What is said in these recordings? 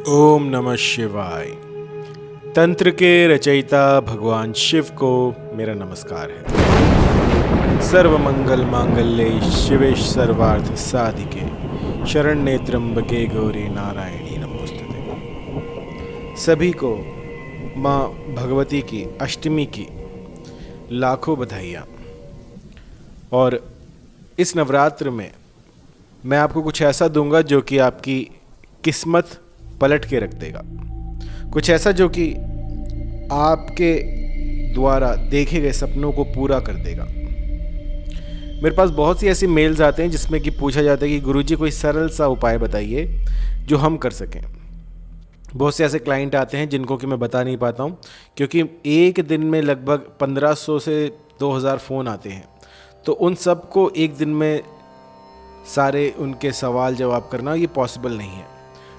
ओम नमः शिवाय। तंत्र के रचयिता भगवान शिव को मेरा नमस्कार है। सर्व मंगल मांगल्ये शिवे सर्वार्थ साधिके शरण्ये त्र्यंबके गौरी नारायणी नमोस्तुते। सभी को माँ भगवती की अष्टमी की लाखों बधाइयाँ। और इस नवरात्र में मैं आपको कुछ ऐसा दूंगा जो कि आपकी किस्मत पलट के रख देगा। कुछ ऐसा जो कि आपके द्वारा देखे गए सपनों को पूरा कर देगा। मेरे पास बहुत सी ऐसी मेल्स आते हैं जिसमें कि पूछा जाता है कि गुरुजी कोई सरल सा उपाय बताइए जो हम कर सकें। बहुत से ऐसे क्लाइंट आते हैं जिनको कि मैं बता नहीं पाता हूँ, क्योंकि एक दिन में लगभग 1500 से 2000 फ़ोन आते हैं। तो उन सब को एक दिन में सारे उनके सवाल जवाब करना ये पॉसिबल नहीं है।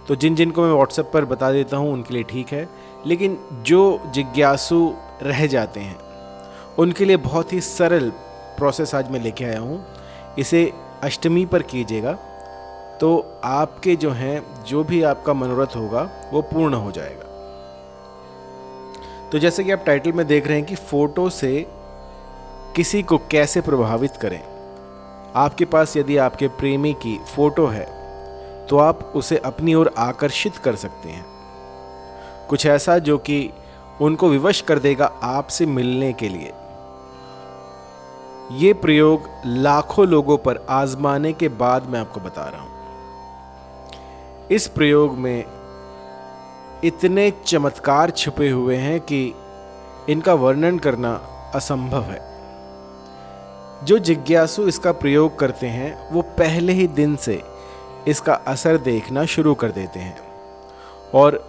तो जिन जिन को मैं व्हाट्सएप पर बता देता हूँ उनके लिए ठीक है, लेकिन जो जिज्ञासु रह जाते हैं उनके लिए बहुत ही सरल प्रोसेस आज मैं लेके आया हूँ। इसे अष्टमी पर कीजिएगा तो आपके जो भी आपका मनोरथ होगा वो पूर्ण हो जाएगा। तो जैसे कि आप टाइटल में देख रहे हैं कि फोटो से किसी को कैसे प्रभावित करें। आपके पास यदि आपके प्रेमी की फोटो है तो आप उसे अपनी ओर आकर्षित कर सकते हैं। कुछ ऐसा जो कि उनको विवश कर देगा आपसे मिलने के लिए। ये प्रयोग लाखों लोगों पर आजमाने के बाद मैं आपको बता रहा हूं। इस प्रयोग में इतने चमत्कार छुपे हुए हैं कि इनका वर्णन करना असंभव है। जो जिज्ञासु इसका प्रयोग करते हैं वो पहले ही दिन से इसका असर देखना शुरू कर देते हैं, और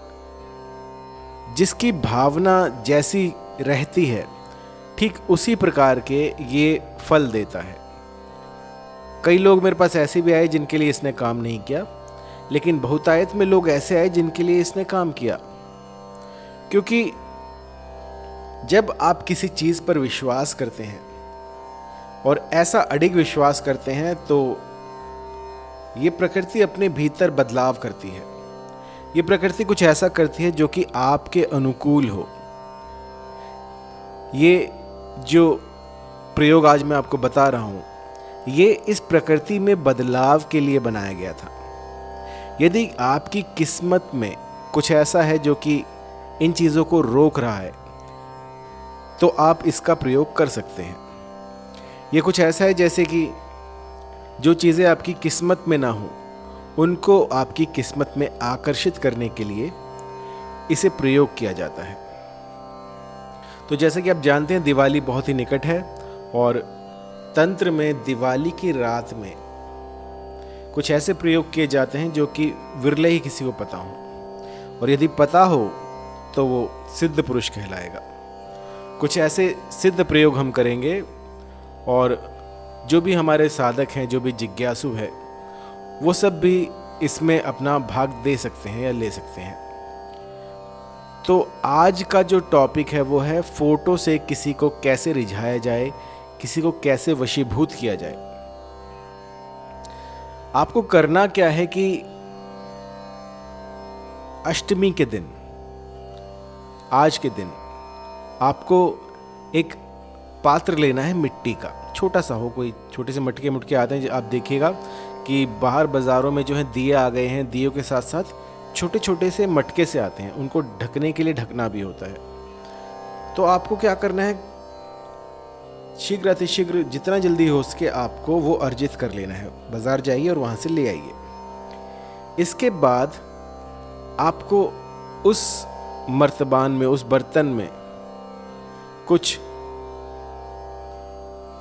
जिसकी भावना जैसी रहती है ठीक उसी प्रकार के ये फल देता है। कई लोग मेरे पास ऐसे भी आए जिनके लिए इसने काम नहीं किया, लेकिन बहुतायत में लोग ऐसे आए जिनके लिए इसने काम किया। क्योंकि जब आप किसी चीज़ पर विश्वास करते हैं और ऐसा अडिग विश्वास करते हैं तो ये प्रकृति अपने भीतर बदलाव करती है। ये प्रकृति कुछ ऐसा करती है जो कि आपके अनुकूल हो। ये जो प्रयोग आज मैं आपको बता रहा हूँ ये इस प्रकृति में बदलाव के लिए बनाया गया था। यदि आपकी किस्मत में कुछ ऐसा है जो कि इन चीज़ों को रोक रहा है तो आप इसका प्रयोग कर सकते हैं। ये कुछ ऐसा है जैसे कि जो चीज़ें आपकी किस्मत में ना हो उनको आपकी किस्मत में आकर्षित करने के लिए इसे प्रयोग किया जाता है। तो जैसे कि आप जानते हैं दिवाली बहुत ही निकट है, और तंत्र में दिवाली की रात में कुछ ऐसे प्रयोग किए जाते हैं जो कि विरले ही किसी को पता हो, और यदि पता हो तो वो सिद्ध पुरुष कहलाएगा। कुछ ऐसे सिद्ध प्रयोग हम करेंगे, और जो भी हमारे साधक हैं, जो भी जिज्ञासु है, वो सब भी इसमें अपना भाग दे सकते हैं या ले सकते हैं। तो आज का जो टॉपिक है वो है फोटो से किसी को कैसे रिझाया जाए, किसी को कैसे वशीभूत किया जाए। आपको करना क्या है कि अष्टमी के दिन, आज के दिन, आपको एक पात्र लेना है मिट्टी का, छोटा सा हो, कोई छोटे से मटके मुटके आते हैं। आप देखिएगा कि बाहर बाज़ारों में जो है दिए आ गए हैं, दियों के साथ साथ छोटे छोटे से मटके से आते हैं, उनको ढकने के लिए ढकना भी होता है। तो आपको क्या करना है, शीघ्र अतिशीघ्र जितना जल्दी हो सके आपको वो अर्जित कर लेना है। बाज़ार जाइए और वहाँ से ले आइए। इसके बाद आपको उस मर्तबान में, उस बर्तन में कुछ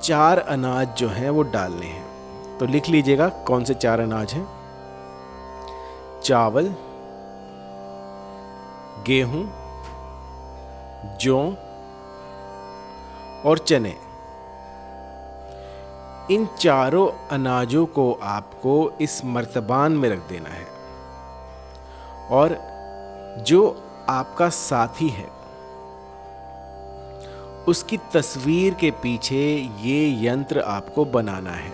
4 अनाज जो हैं वो डालने हैं। तो लिख लीजिएगा कौन से 4 अनाज हैं। चावल, गेहूं, जौ और चने। इन चारों अनाजों को आपको इस मर्तबान में रख देना है, और जो आपका साथी है उसकी तस्वीर के पीछे ये यंत्र आपको बनाना है।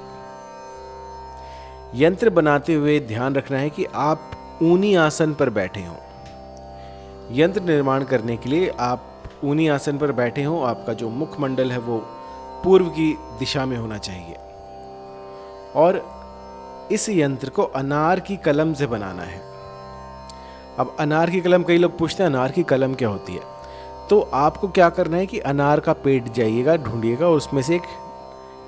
यंत्र बनाते हुए ध्यान रखना है कि आप ऊनी आसन पर बैठे हों। यंत्र निर्माण करने के लिए आप ऊनी आसन पर बैठे हों, आपका जो मुखमंडल है वो पूर्व की दिशा में होना चाहिए और इस यंत्र को अनार की कलम से बनाना है। अब अनार की कलम, कई लोग पूछते हैं अनार की कलम क्या होती है। तो आपको क्या करना है कि अनार का पेट जाइएगा, ढूंढिएगा और उसमें से एक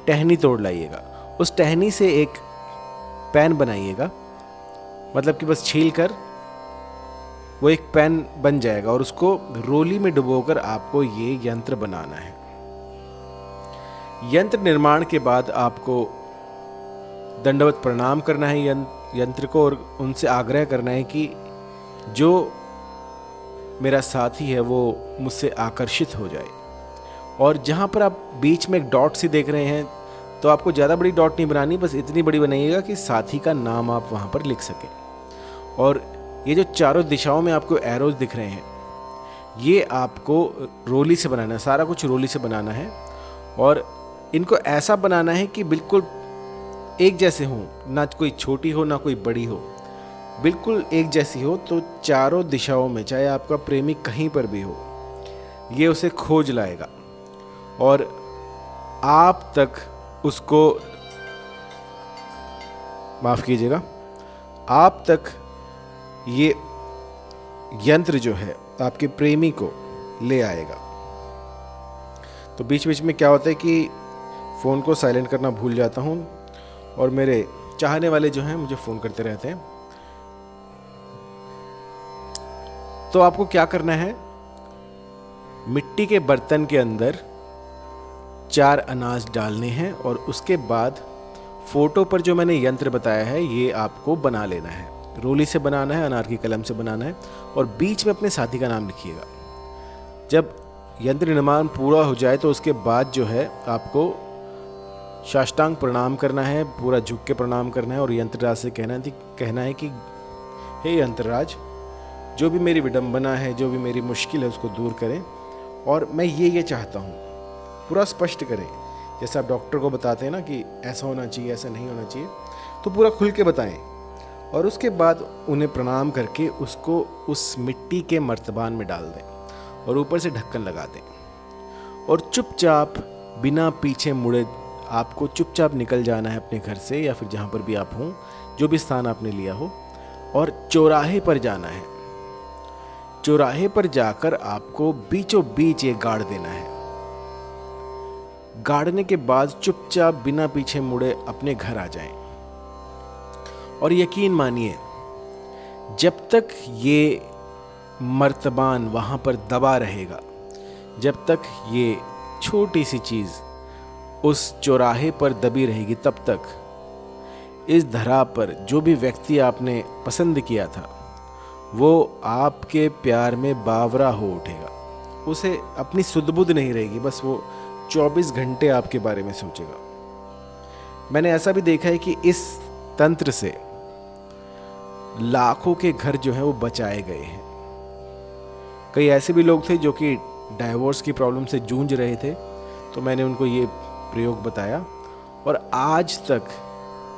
टहनी तोड़ लाइएगा। उस टहनी से एक पैन बनाइएगा, मतलब कि बस छील कर वो एक पैन बन जाएगा और उसको रोली में डुबोकर आपको ये यंत्र बनाना है। यंत्र निर्माण के बाद आपको दंडवत प्रणाम करना है यंत्र को और उनसे आग्रह करना है कि जो मेरा साथी है वो मुझसे आकर्षित हो जाए। और जहाँ पर आप बीच में एक डॉट सी देख रहे हैं, तो आपको ज़्यादा बड़ी डॉट नहीं बनानी, बस इतनी बड़ी बनाइएगा कि साथी का नाम आप वहाँ पर लिख सकें। और ये जो चारों दिशाओं में आपको एरोज दिख रहे हैं, ये आपको रोली से बनाना है, सारा कुछ रोली से बनाना है और इनको ऐसा बनाना है कि बिल्कुल एक जैसे हों, ना कोई छोटी हो ना कोई बड़ी हो, बिल्कुल एक जैसी हो। तो चारों दिशाओं में, चाहे आपका प्रेमी कहीं पर भी हो, ये उसे खोज लाएगा और आप तक उसको, माफ़ कीजिएगा, आप तक ये यंत्र जो है आपके प्रेमी को ले आएगा। तो बीच बीच में क्या होता है कि फ़ोन को साइलेंट करना भूल जाता हूँ और मेरे चाहने वाले जो हैं मुझे फ़ोन करते रहते हैं। तो आपको क्या करना है, मिट्टी के बर्तन के अंदर 4 अनाज डालने हैं और उसके बाद फोटो पर जो मैंने यंत्र बताया है ये आपको बना लेना है। रोली से बनाना है, अनार की कलम से बनाना है और बीच में अपने साथी का नाम लिखिएगा। जब यंत्र निर्माण पूरा हो जाए तो उसके बाद जो है आपको साष्टांग प्रणाम करना है, पूरा झुक के प्रणाम करना है और यंत्रराज से कहना है कि हे यंत्रराज, जो भी मेरी विडंबना है, जो भी मेरी मुश्किल है उसको दूर करें और मैं ये चाहता हूँ, पूरा स्पष्ट करें। जैसे आप डॉक्टर को बताते हैं ना कि ऐसा होना चाहिए, ऐसा नहीं होना चाहिए, तो पूरा खुल के बताएं और उसके बाद उन्हें प्रणाम करके उसको उस मिट्टी के मर्तबान में डाल दें और ऊपर से ढक्कन लगा दें और चुपचाप बिना पीछे मुड़े आपको चुपचाप निकल जाना है अपने घर से या फिर जहाँ पर भी आप हों, जो भी स्थान आपने लिया हो, और चौराहे पर जाना है। चौराहे पर जाकर आपको बीचों बीच ये गाड़ देना है। गाड़ने के बाद चुपचाप बिना पीछे मुड़े अपने घर आ जाएं और यकीन मानिए, जब तक ये मर्तबान वहाँ पर दबा रहेगा, जब तक ये छोटी सी चीज़ उस चौराहे पर दबी रहेगी, तब तक इस धरा पर जो भी व्यक्ति आपने पसंद किया था वो आपके प्यार में बावरा हो उठेगा। उसे अपनी सुध-बुध नहीं रहेगी, बस वो 24 घंटे आपके बारे में सोचेगा। मैंने ऐसा भी देखा है कि इस तंत्र से लाखों के घर जो है वो बचाए गए हैं। कई ऐसे भी लोग थे जो कि डाइवोर्स की प्रॉब्लम से जूझ रहे थे, तो मैंने उनको ये प्रयोग बताया और आज तक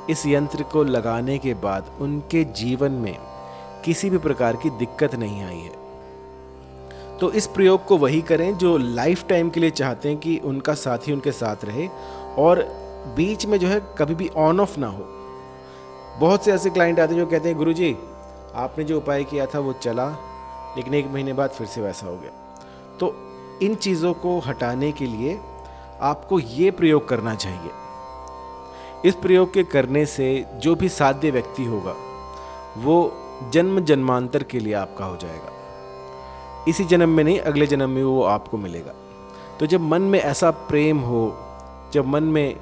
इस यंत्र को लगाने के बाद उनके जीवन में किसी भी प्रकार की दिक्कत नहीं आई है। तो इस प्रयोग को वही करें जो लाइफ टाइम के लिए चाहते हैं कि उनका साथी उनके साथ रहे और बीच में जो है कभी भी ऑन ऑफ ना हो। बहुत से ऐसे क्लाइंट आते हैं जो कहते हैं गुरुजी आपने जो उपाय किया था वो चला, लेकिन 1 महीने बाद फिर से वैसा हो गया। तो इन चीज़ों को हटाने के लिए आपको ये प्रयोग करना चाहिए। इस प्रयोग के करने से जो भी साध्य व्यक्ति होगा वो जन्म जन्मांतर के लिए आपका हो जाएगा। इसी जन्म में नहीं, अगले जन्म में वो आपको मिलेगा। तो जब मन में ऐसा प्रेम हो, जब मन में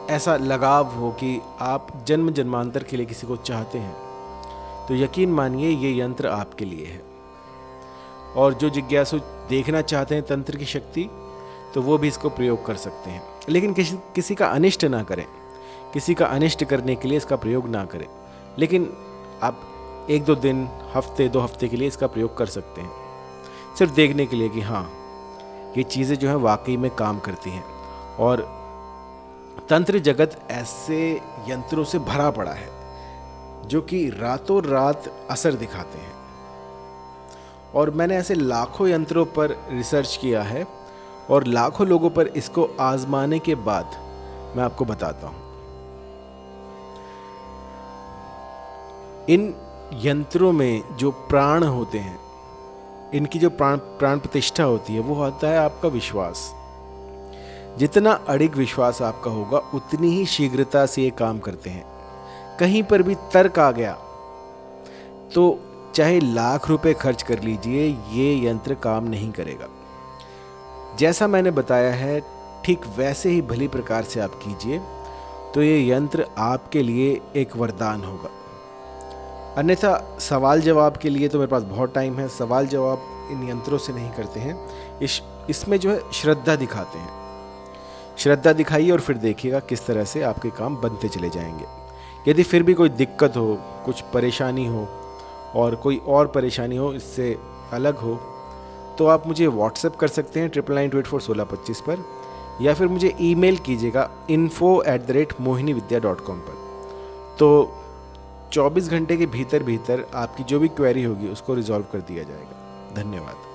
ऐसा लगाव हो कि आप जन्म जन्मांतर के लिए किसी को चाहते हैं, तो यकीन मानिए ये यंत्र आपके लिए है। और जो जिज्ञासु देखना चाहते हैं तंत्र की शक्ति, तो वो भी इसको प्रयोग कर सकते हैं, लेकिन किसी का अनिष्ट ना करें। किसी का अनिष्ट करने के लिए इसका प्रयोग ना करें, लेकिन आप 1-2 दिन, हफ्ते 2 हफ्ते के लिए इसका प्रयोग कर सकते हैं, सिर्फ देखने के लिए कि हाँ ये चीज़ें जो हैं वाकई में काम करती हैं। और तंत्र जगत ऐसे यंत्रों से भरा पड़ा है जो कि रातों रात असर दिखाते हैं। और मैंने ऐसे लाखों यंत्रों पर रिसर्च किया है और लाखों लोगों पर इसको आजमाने के बाद मैं आपको बताता हूँ। इन यंत्रों में जो प्राण होते हैं, इनकी जो प्राण प्रतिष्ठा होती है, वो होता है आपका विश्वास। जितना अडिग विश्वास आपका होगा उतनी ही शीघ्रता से ये काम करते हैं। कहीं पर भी तर्क आ गया तो चाहे लाख रुपए खर्च कर लीजिए, ये यंत्र काम नहीं करेगा। जैसा मैंने बताया है ठीक वैसे ही भली प्रकार से आप कीजिए तो ये यंत्र आपके लिए एक वरदान होगा। अन्यथा सवाल जवाब के लिए तो मेरे पास बहुत टाइम है। सवाल जवाब इन यंत्रों से नहीं करते हैं। इसमें जो है श्रद्धा दिखाते हैं। श्रद्धा दिखाइए और फिर देखिएगा किस तरह से आपके काम बनते चले जाएंगे। यदि फिर भी कोई दिक्कत हो, कुछ परेशानी हो और कोई और परेशानी हो इससे अलग हो, तो आप मुझे व्हाट्सएप कर सकते हैं 9992841625 पर, या फिर मुझे ईमेल कीजिएगा info@mohinividya.com पर। तो 24 घंटे के भीतर आपकी जो भी क्वेरी होगी उसको रिजॉल्व कर दिया जाएगा। धन्यवाद।